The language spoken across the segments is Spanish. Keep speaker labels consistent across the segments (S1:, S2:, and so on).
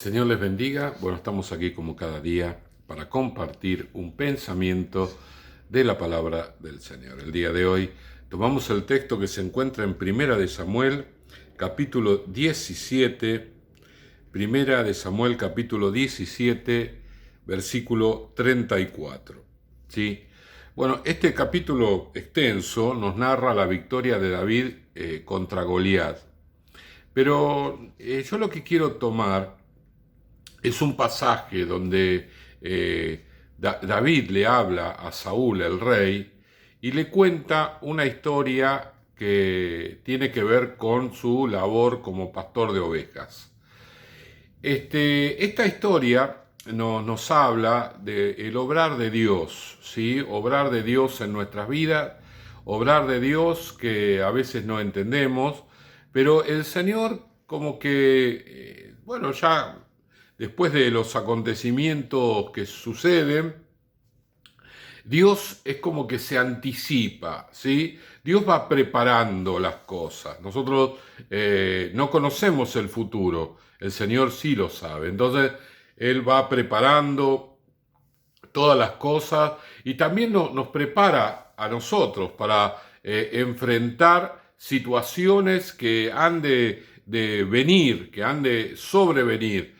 S1: Señor les bendiga. Bueno, estamos aquí como cada día para compartir un pensamiento de la palabra del Señor. El día de hoy tomamos el texto que se encuentra en Primera de Samuel, capítulo 17. Primera de Samuel, capítulo 17, versículo 34. ¿Sí? Bueno, este capítulo extenso nos narra la victoria de David contra Goliat. Pero yo lo que quiero tomar es un pasaje donde David le habla a Saúl, el rey, y le cuenta una historia que tiene que ver con su labor como pastor de ovejas. Esta historia nos habla del obrar de Dios, ¿sí? Obrar de Dios en nuestras vidas, obrar de Dios que a veces no entendemos, pero el Señor como que, bueno, ya después de los acontecimientos que suceden, Dios es como que se anticipa, ¿sí? Dios va preparando las cosas. Nosotros no conocemos el futuro, el Señor sí lo sabe. Entonces, Él va preparando todas las cosas y también nos prepara a nosotros para enfrentar situaciones que han de venir, que han de sobrevenir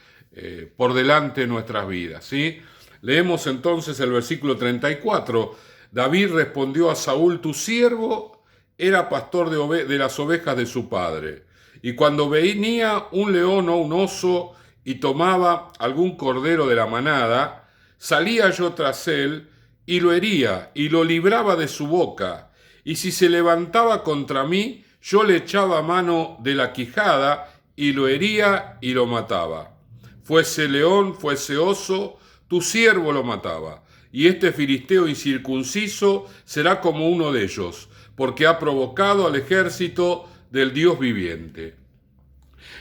S1: por delante de nuestras vidas, ¿sí? Leemos entonces el versículo 34. David respondió a Saúl: tu siervo era pastor de las ovejas de su padre, y cuando venía un león o un oso y tomaba algún cordero de la manada, salía yo tras él y lo hería y lo libraba de su boca, y si se levantaba contra mí, yo le echaba mano de la quijada y lo hería y lo mataba. Fuese león, fuese oso, tu siervo lo mataba, y este filisteo incircunciso será como uno de ellos, porque ha provocado al ejército del Dios viviente.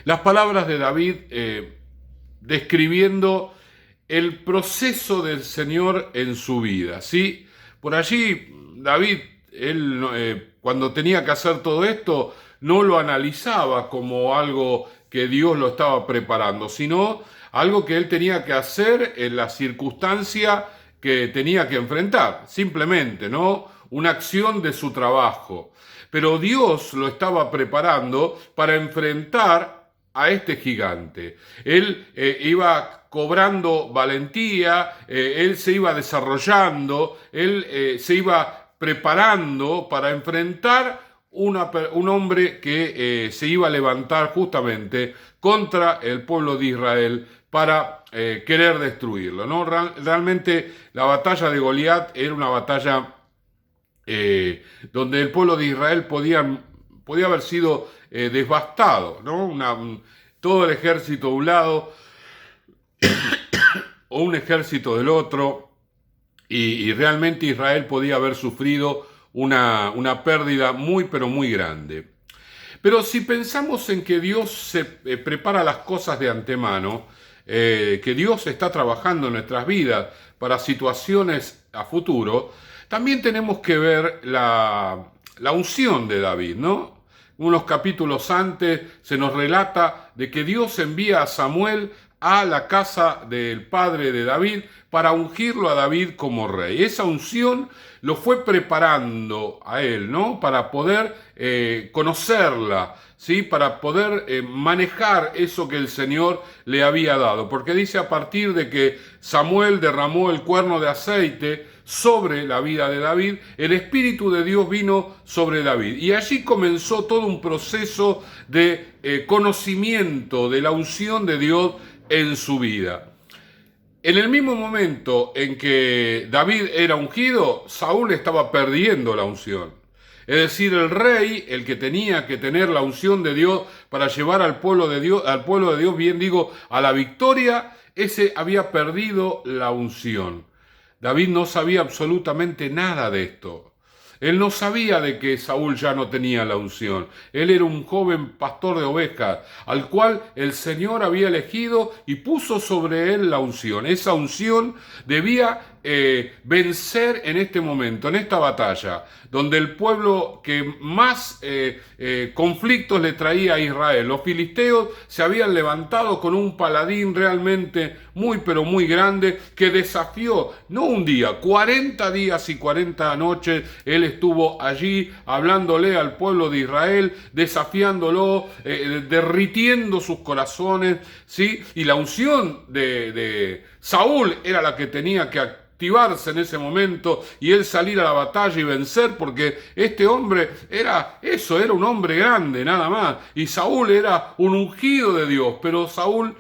S1: Las palabras de David describiendo el proceso del Señor en su vida, ¿sí? Por allí David, él cuando tenía que hacer todo esto, no lo analizaba como algo que Dios lo estaba preparando, sino algo que él tenía que hacer en la circunstancia que tenía que enfrentar, simplemente, ¿no? Una acción de su trabajo. Pero Dios lo estaba preparando para enfrentar a este gigante. Él iba cobrando valentía, él se iba desarrollando, él se iba preparando para enfrentar un hombre que se iba a levantar justamente contra el pueblo de Israel para querer destruirlo, ¿no? Realmente la batalla de Goliat era una batalla donde el pueblo de Israel podía haber sido devastado, ¿no? Todo el ejército de un lado o un ejército del otro, y realmente Israel podía haber sufrido una pérdida muy, pero muy grande. Pero si pensamos en que Dios se prepara las cosas de antemano, que Dios está trabajando en nuestras vidas para situaciones a futuro, también tenemos que ver la unción de David, ¿no? Unos capítulos antes se nos relata de que Dios envía a Samuel a la casa del padre de David para ungirlo a David como rey. Esa unción lo fue preparando a él, ¿no? Para poder conocerla, ¿sí? Para poder manejar eso que el Señor le había dado. Porque dice a partir de que Samuel derramó el cuerno de aceite sobre la vida de David, el Espíritu de Dios vino sobre David. Y allí comenzó todo un proceso de conocimiento de la unción de Dios en su vida. En el mismo momento en que David era ungido, Saúl estaba perdiendo la unción. Es decir, el rey, el que tenía que tener la unción de Dios para llevar al pueblo de Dios, bien digo, a la victoria, ese había perdido la unción. David no sabía absolutamente nada de esto. Él no sabía de que Saúl ya no tenía la unción. Él era un joven pastor de ovejas, al cual el Señor había elegido y puso sobre él la unción. Esa unción debía vencer en este momento, en esta batalla, donde el pueblo que más conflictos le traía a Israel, los filisteos se habían levantado con un paladín realmente muy pero muy grande que desafió, no un día, 40 días y 40 noches, él estuvo allí hablándole al pueblo de Israel, desafiándolo, derritiendo sus corazones, ¿sí? Y la unción de Saúl era la que tenía que activarse en ese momento y él salir a la batalla y vencer, porque este hombre era eso, era un hombre grande nada más, y Saúl era un ungido de Dios, pero Saúl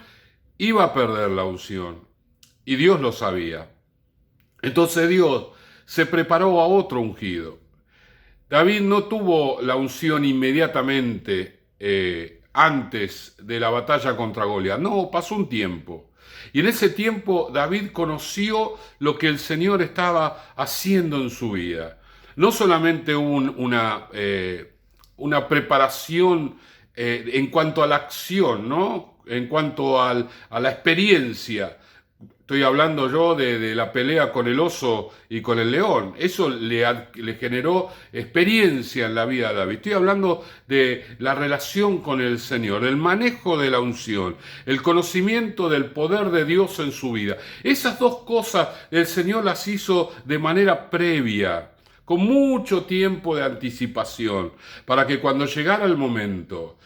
S1: iba a perder la unción y Dios lo sabía. Entonces Dios se preparó a otro ungido. David no tuvo la unción inmediatamente antes de la batalla contra Goliat. No, pasó un tiempo. Y en ese tiempo David conoció lo que el Señor estaba haciendo en su vida. No solamente una preparación en cuanto a la acción, ¿no? En cuanto a la experiencia. Estoy hablando yo de la pelea con el oso y con el león. Eso le generó experiencia en la vida de David. Estoy hablando de la relación con el Señor, el manejo de la unción, el conocimiento del poder de Dios en su vida. Esas dos cosas el Señor las hizo de manera previa, con mucho tiempo de anticipación, para que cuando llegara el momento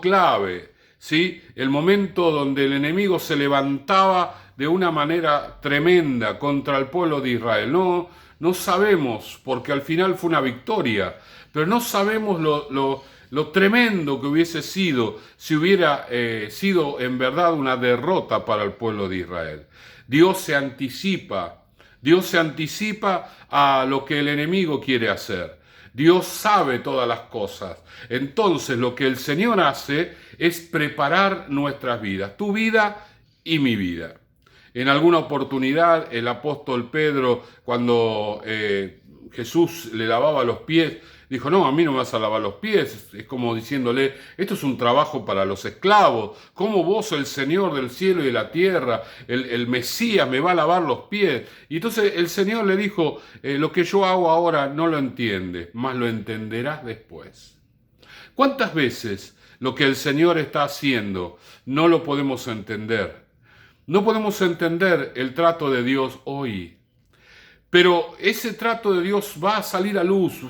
S1: clave, ¿sí? El momento donde el enemigo se levantaba de una manera tremenda contra el pueblo de Israel. No sabemos, porque al final fue una victoria, pero no sabemos lo tremendo que hubiese sido si hubiera sido en verdad una derrota para el pueblo de Israel. Dios se anticipa a lo que el enemigo quiere hacer. Dios sabe todas las cosas. Entonces lo que el Señor hace es preparar nuestras vidas, tu vida y mi vida. En alguna oportunidad el apóstol Pedro, cuando Jesús le lavaba los pies, dijo: no, a mí no me vas a lavar los pies. Es como diciéndole: esto es un trabajo para los esclavos. ¿Cómo vos, el Señor del cielo y de la tierra, el Mesías, me va a lavar los pies? Y entonces el Señor le dijo: lo que yo hago ahora no lo entiendes, mas lo entenderás después. ¿Cuántas veces lo que el Señor está haciendo no lo podemos entender? No podemos entender el trato de Dios hoy. Pero ese trato de Dios va a salir a luz,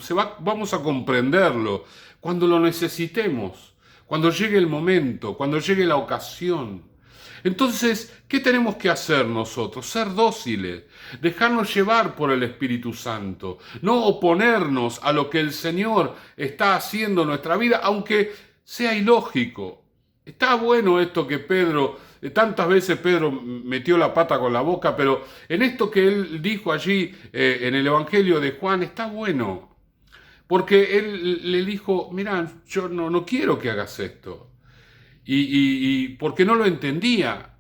S1: vamos a comprenderlo cuando lo necesitemos, cuando llegue el momento, cuando llegue la ocasión. Entonces, ¿qué tenemos que hacer nosotros? Ser dóciles, dejarnos llevar por el Espíritu Santo, no oponernos a lo que el Señor está haciendo en nuestra vida, aunque sea ilógico. Está bueno esto que tantas veces Pedro metió la pata con la boca, pero en esto que él dijo allí en el Evangelio de Juan, está bueno. Porque él le dijo: mira, yo no quiero que hagas esto. Y porque no lo entendía.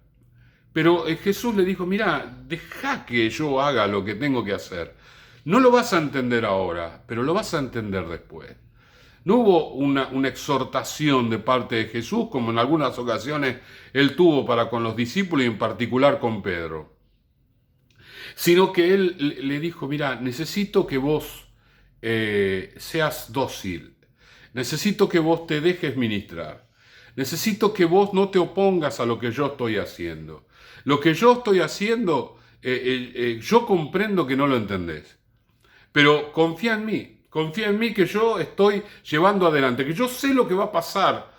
S1: Pero Jesús le dijo: mira, deja que yo haga lo que tengo que hacer. No lo vas a entender ahora, pero lo vas a entender después. No hubo una exhortación de parte de Jesús, como en algunas ocasiones él tuvo para con los discípulos y en particular con Pedro, sino que él le dijo: mira, necesito que vos seas dócil, necesito que vos te dejes ministrar, necesito que vos no te opongas a lo que yo estoy haciendo. Lo que yo estoy haciendo, yo comprendo que no lo entendés, pero confía en mí. Confía en mí, que yo estoy llevando adelante, que yo sé lo que va a pasar,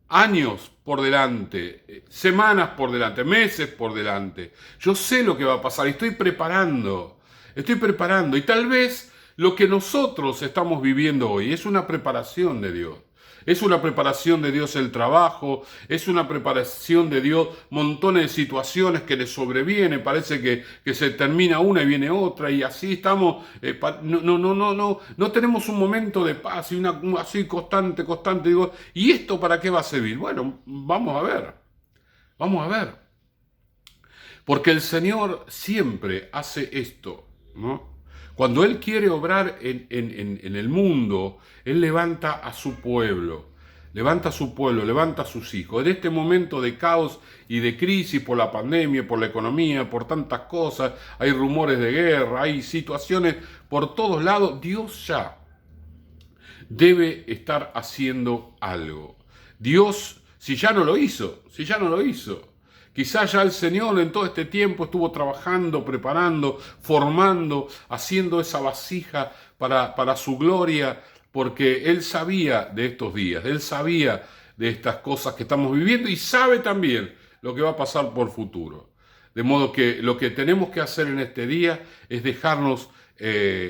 S1: años por delante, semanas por delante, meses por delante. Yo sé lo que va a pasar y estoy preparando. Y tal vez lo que nosotros estamos viviendo hoy es una preparación de Dios. Es una preparación de Dios el trabajo, es una preparación de Dios montones de situaciones que le sobrevienen, parece que se termina una y viene otra y así estamos, no tenemos un momento de paz y así constante, digo, ¿y esto para qué va a servir? Bueno, vamos a ver, porque el Señor siempre hace esto, ¿no? Cuando Él quiere obrar en el mundo, Él levanta a su pueblo. levanta a su pueblo, levanta a sus hijos. En este momento de caos y de crisis por la pandemia, por la economía, por tantas cosas, hay rumores de guerra, hay situaciones por todos lados, Dios ya debe estar haciendo algo. Dios, si ya no lo hizo, quizás ya el Señor en todo este tiempo estuvo trabajando, preparando, formando, haciendo esa vasija para su gloria, porque Él sabía de estos días, Él sabía de estas cosas que estamos viviendo y sabe también lo que va a pasar por futuro. De modo que lo que tenemos que hacer en este día es dejarnos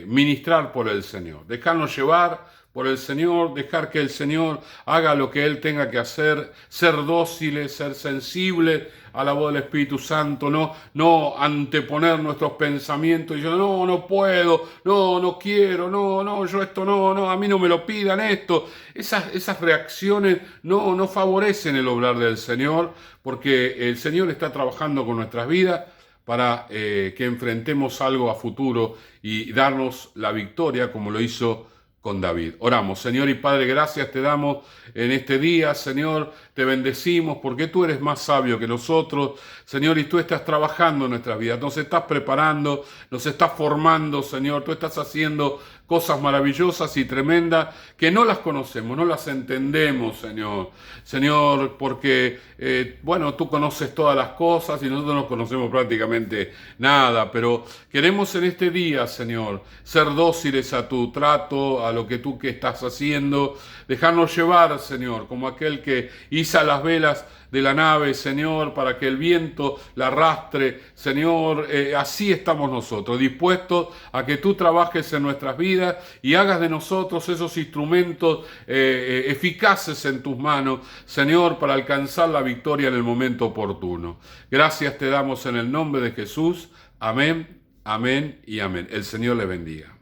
S1: ministrar por el Señor, dejarnos llevar por el Señor, dejar que el Señor haga lo que Él tenga que hacer, ser dóciles, ser sensibles a la voz del Espíritu Santo, no anteponer nuestros pensamientos y yo no puedo, no quiero, yo esto no, a mí no me lo pidan esto. Esas reacciones no favorecen el obrar del Señor, porque el Señor está trabajando con nuestras vidas para que enfrentemos algo a futuro y darnos la victoria como lo hizo con David. Oramos. Señor y Padre, gracias te damos en este día, Señor, te bendecimos porque tú eres más sabio que nosotros, Señor, y tú estás trabajando en nuestras vidas, nos estás preparando, nos estás formando, Señor, tú estás haciendo cosas maravillosas y tremendas que no las conocemos, no las entendemos, Señor, porque, tú conoces todas las cosas y nosotros no conocemos prácticamente nada, pero queremos en este día, Señor, ser dóciles a tu trato, a lo que tú estás haciendo, dejarnos llevar, Señor, como aquel que iza las velas de la nave, Señor, para que el viento la arrastre, Señor, así estamos nosotros, dispuestos a que tú trabajes en nuestras vidas y hagas de nosotros esos instrumentos eficaces en tus manos, Señor, para alcanzar la victoria en el momento oportuno. Gracias te damos en el nombre de Jesús. Amén, amén y amén. El Señor le bendiga.